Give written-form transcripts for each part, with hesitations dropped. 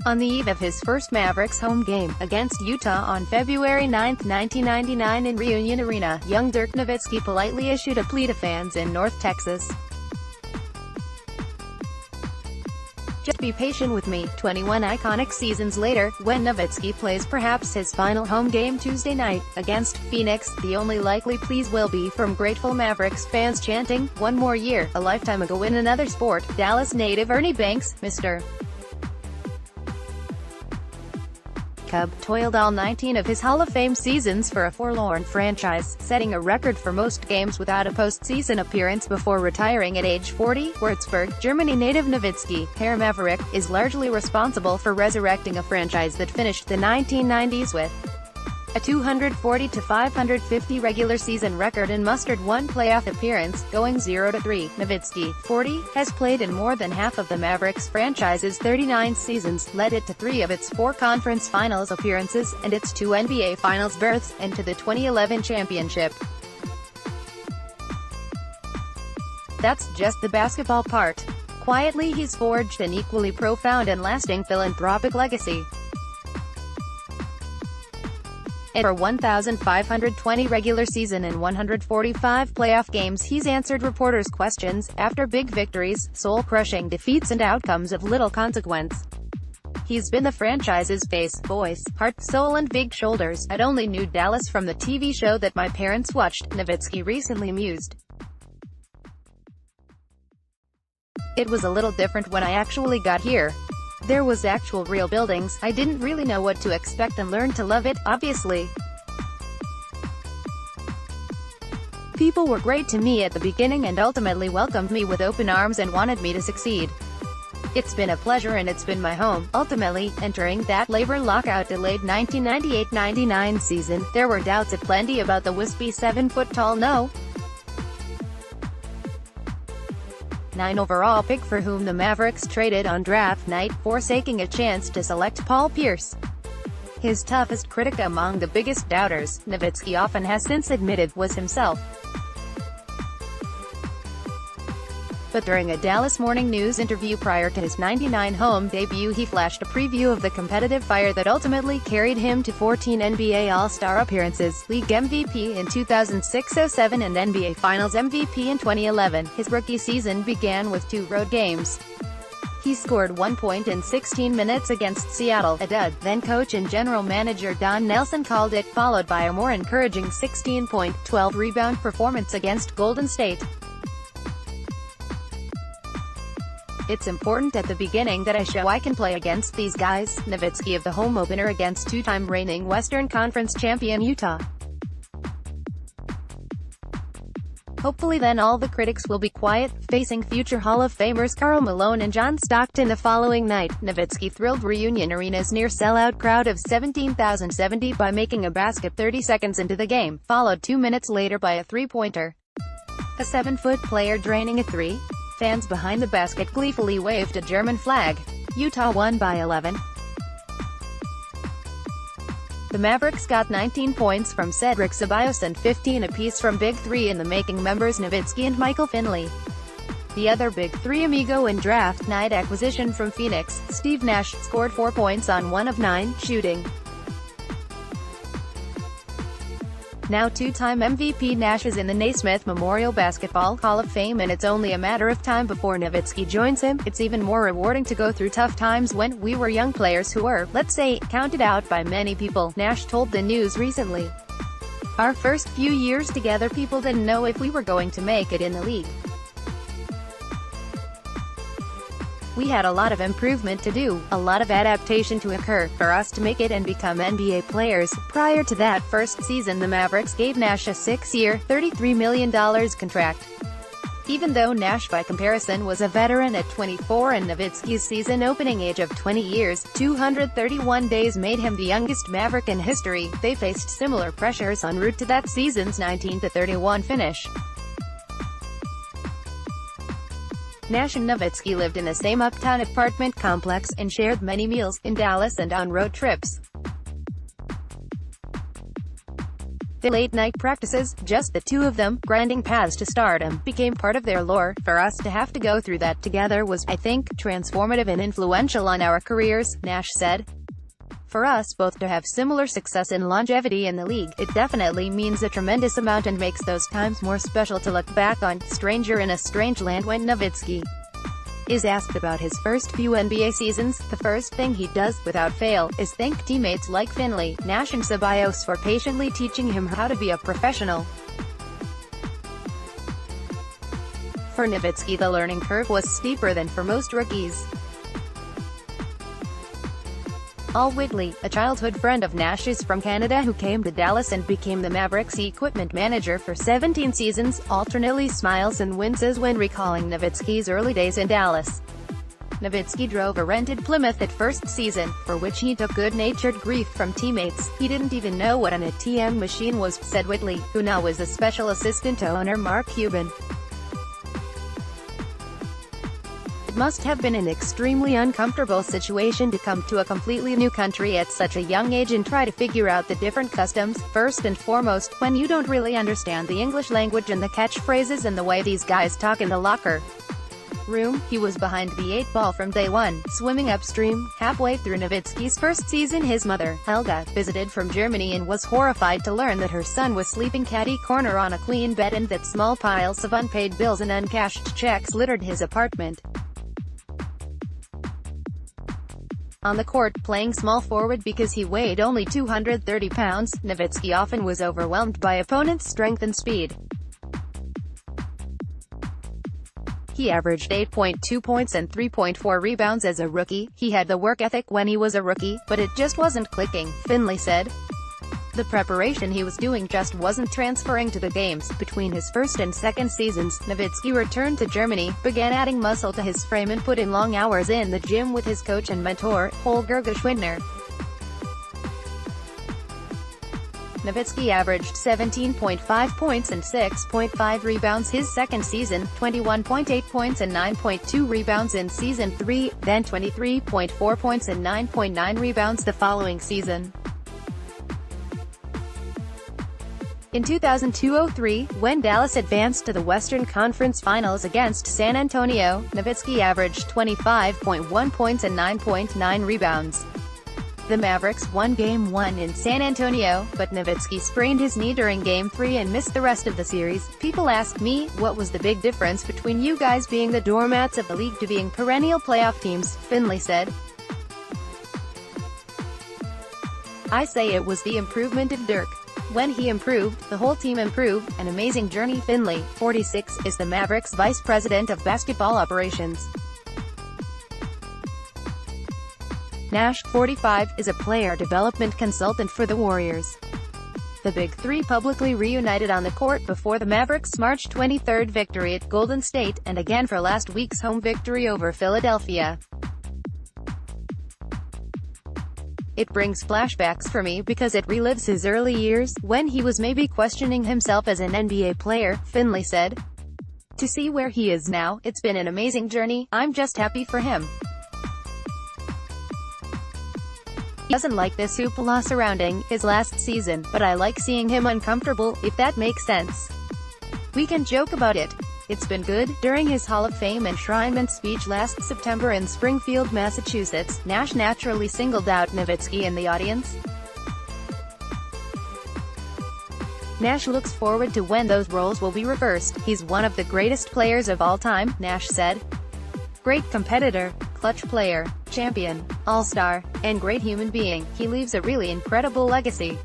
On the eve of his first Mavericks home game, against Utah on February 9, 1999 in Reunion Arena, young Dirk Nowitzki politely issued a plea to fans in North Texas. "Just be patient with me." 21 iconic seasons later, when Nowitzki plays perhaps his final home game Tuesday night, against Phoenix, the only likely pleas will be from grateful Mavericks fans chanting, "One more year." A lifetime ago in another sport, Dallas native Ernie Banks, Mr. Cub, toiled all 19 of his Hall of Fame seasons for a forlorn franchise, setting a record for most games without a postseason appearance before retiring at age 40. Würzburg, Germany native Nowitzki, Herr Maverick, is largely responsible for resurrecting a franchise that finished the 1990s with a 240-550 regular season record and mustered one playoff appearance, going 0-3. Nowitzki, 40, has played in more than half of the Mavericks franchise's 39 seasons, led it to 3 of its 4 conference finals appearances, and its 2 NBA Finals berths, and to the 2011 championship. That's just the basketball part. Quietly he's forged an equally profound and lasting philanthropic legacy. For 1,520 regular season and 145 playoff games he's answered reporters' questions, after big victories, soul-crushing defeats and outcomes of little consequence. He's been the franchise's face, voice, heart, soul and big shoulders. "I'd only knew Dallas from the TV show that my parents watched," Nowitzki recently mused. "It was a little different when I actually got here. There was actual real buildings. I didn't really know what to expect and learned to love it, obviously. People were great to me at the beginning and ultimately welcomed me with open arms and wanted me to succeed. It's been a pleasure and it's been my home." Ultimately, entering that labor lockout-delayed 1998-99 season, there were doubts aplenty about the wispy 7-foot-tall no. 9 overall pick for whom the Mavericks traded on draft night, forsaking a chance to select Paul Pierce. His toughest critic among the biggest doubters, Nowitzki often has since admitted, was himself. But during a Dallas Morning News interview prior to his '99 home debut he flashed a preview of the competitive fire that ultimately carried him to 14 NBA All-Star appearances, League MVP in 2006-07 and NBA Finals MVP in 2011. His rookie season began with 2 road games. He scored 1 point in 16 minutes against Seattle, a dud. Then coach and general manager Don Nelson called it, followed by a more encouraging 16-point, 12-rebound performance against Golden State. "It's important at the beginning that I show I can play against these guys." Nowitzki of the home opener against 2-time reigning Western Conference champion Utah. "Hopefully then all the critics will be quiet," facing future Hall of Famers Karl Malone and John Stockton the following night. Nowitzki thrilled Reunion Arena's near-sellout crowd of 17,070 by making a basket 30 seconds into the game, followed 2 minutes later by a three-pointer. A 7-foot player draining a 3. Fans behind the basket gleefully waved a German flag. Utah won by 11. The Mavericks got 19 points from Cedric Ceballos and 15 apiece from Big Three in the making members Nowitzki and Michael Finley. The other Big Three amigo and draft night acquisition from Phoenix, Steve Nash, scored 4 points on 1 of 9 shooting. Now 2-time MVP Nash is in the Naismith Memorial Basketball Hall of Fame and it's only a matter of time before Nowitzki joins him. "It's even more rewarding to go through tough times when we were young players who were, let's say, counted out by many people," Nash told the News recently. "Our first few years together people didn't know if we were going to make it in the league. We had a lot of improvement to do, a lot of adaptation to occur, for us to make it and become NBA players." Prior to that first season the Mavericks gave Nash a 6-year, $33 million contract. Even though Nash by comparison was a veteran at 24 and Nowitzki's season-opening age of 20 years, 231 days made him the youngest Maverick in history, they faced similar pressures en route to that season's 19-31 finish. Nash and Nowitzki lived in the same uptown apartment complex, and shared many meals, in Dallas and on road trips. The late-night practices, just the two of them, grinding paths to stardom, became part of their lore. For us to have to go through that together was, I think, transformative and influential on our careers, Nash said. For us both to have similar success and longevity in the league, it definitely means a tremendous amount and makes those times more special to look back on. Stranger in a strange land. When Nowitzki is asked about his first few NBA seasons, the first thing he does, without fail, is thank teammates like Finley, Nash and Ceballos for patiently teaching him how to be a professional. For Nowitzki, the learning curve was steeper than for most rookies. Al Wigley, a childhood friend of Nash's from Canada who came to Dallas and became the Mavericks equipment manager for 17 seasons, alternately smiles and winces when recalling Nowitzki's early days in Dallas. Nowitzki drove a rented Plymouth at first season, for which he took good-natured grief from teammates. He didn't even know what an ATM machine was, said Wigley, who now was a special assistant to owner Mark Cuban. It must have been an extremely uncomfortable situation to come to a completely new country at such a young age and try to figure out the different customs, first and foremost, when you don't really understand the English language and the catchphrases and the way these guys talk in the locker room. He was behind the 8 ball from day one, swimming upstream. Halfway through Nowitzki's first season, his mother, Helga, visited from Germany and was horrified to learn that her son was sleeping catty corner on a queen bed and that small piles of unpaid bills and uncashed checks littered his apartment. On the court, playing small forward because he weighed only 230 pounds, Nowitzki often was overwhelmed by opponents' strength and speed. He averaged 8.2 points and 3.4 rebounds as a rookie. He had the work ethic when he was a rookie, but it just wasn't clicking, Finley said. The preparation he was doing just wasn't transferring to the games. Between his first and second seasons, Nowitzki returned to Germany, began adding muscle to his frame and put in long hours in the gym with his coach and mentor, Holger Geschwindner. Nowitzki averaged 17.5 points and 6.5 rebounds his second season, 21.8 points and 9.2 rebounds in season 3, then 23.4 points and 9.9 rebounds the following season. In 2002-03, when Dallas advanced to the Western Conference Finals against San Antonio, Nowitzki averaged 25.1 points and 9.9 rebounds. The Mavericks won Game 1 in San Antonio, but Nowitzki sprained his knee during Game 3 and missed the rest of the series. People ask me, what was the big difference between you guys being the doormats of the league to being perennial playoff teams, Finley said. I say it was the improvement of Dirk. When he improved, the whole team improved. An amazing journey. Finley, 46, is the Mavericks vice president of basketball operations. Nash, 45, is a player development consultant for the Warriors. The Big Three publicly reunited on the court before the Mavericks' March 23 victory at Golden State, and again for last week's home victory over Philadelphia. It brings flashbacks for me because it relives his early years, when he was maybe questioning himself as an NBA player, Finley said. To see where he is now, it's been an amazing journey. I'm just happy for him. He doesn't like this hoopla surrounding his last season, but I like seeing him uncomfortable, if that makes sense. We can joke about it. It's been good. During his Hall of Fame enshrinement speech last September in Springfield, Massachusetts, Nash naturally singled out Nowitzki in the audience. Nash looks forward to when those roles will be reversed. He's one of the greatest players of all time, Nash said. Great competitor, clutch player, champion, all-star, and great human being. He leaves a really incredible legacy.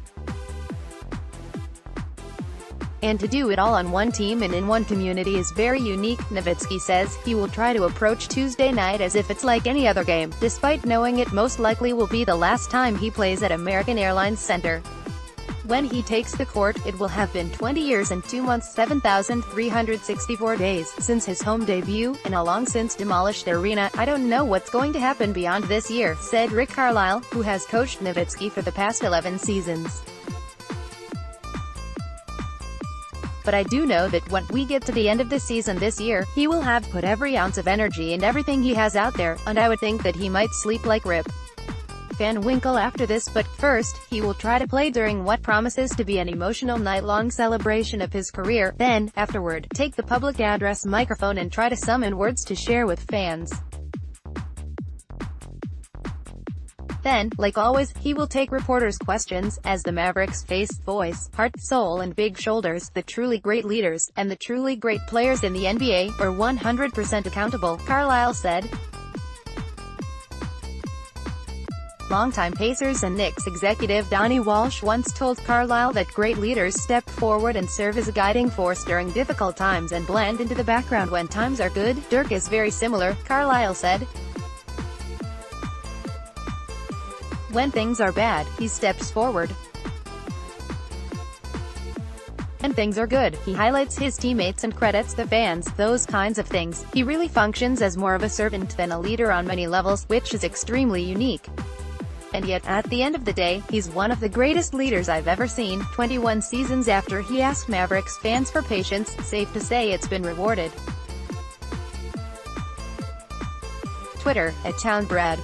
And to do it all on one team and in one community is very unique, Nowitzki says. He will try to approach Tuesday night as if it's like any other game, despite knowing it most likely will be the last time he plays at American Airlines Center. When he takes the court, it will have been 20 years and 2 months 7,364 days since his home debut, in a long-since demolished arena. I don't know what's going to happen beyond this year, said Rick Carlisle, who has coached Nowitzki for the past 11 seasons. But I do know that when we get to the end of the season this year, he will have put every ounce of energy and everything he has out there, and I would think that he might sleep like Rip. Van Winkle after this, but first, he will try to play during what promises to be an emotional night-long celebration of his career, then, afterward, take the public address microphone and try to summon words to share with fans. Then, like always, he will take reporters' questions, as the Mavericks face voice, heart, soul and big shoulders, the truly great leaders, and the truly great players in the NBA, are 100% accountable, Carlisle said. Longtime Pacers and Knicks executive Donnie Walsh once told Carlisle that great leaders step forward and serve as a guiding force during difficult times and blend into the background when times are good. Dirk is very similar, Carlisle said. When things are bad, he steps forward. When things are good, he highlights his teammates and credits the fans, those kinds of things. He really functions as more of a servant than a leader on many levels, which is extremely unique. And yet, at the end of the day, he's one of the greatest leaders I've ever seen. 21 seasons after he asked Mavericks fans for patience, safe to say it's been rewarded. Twitter, @townbrad.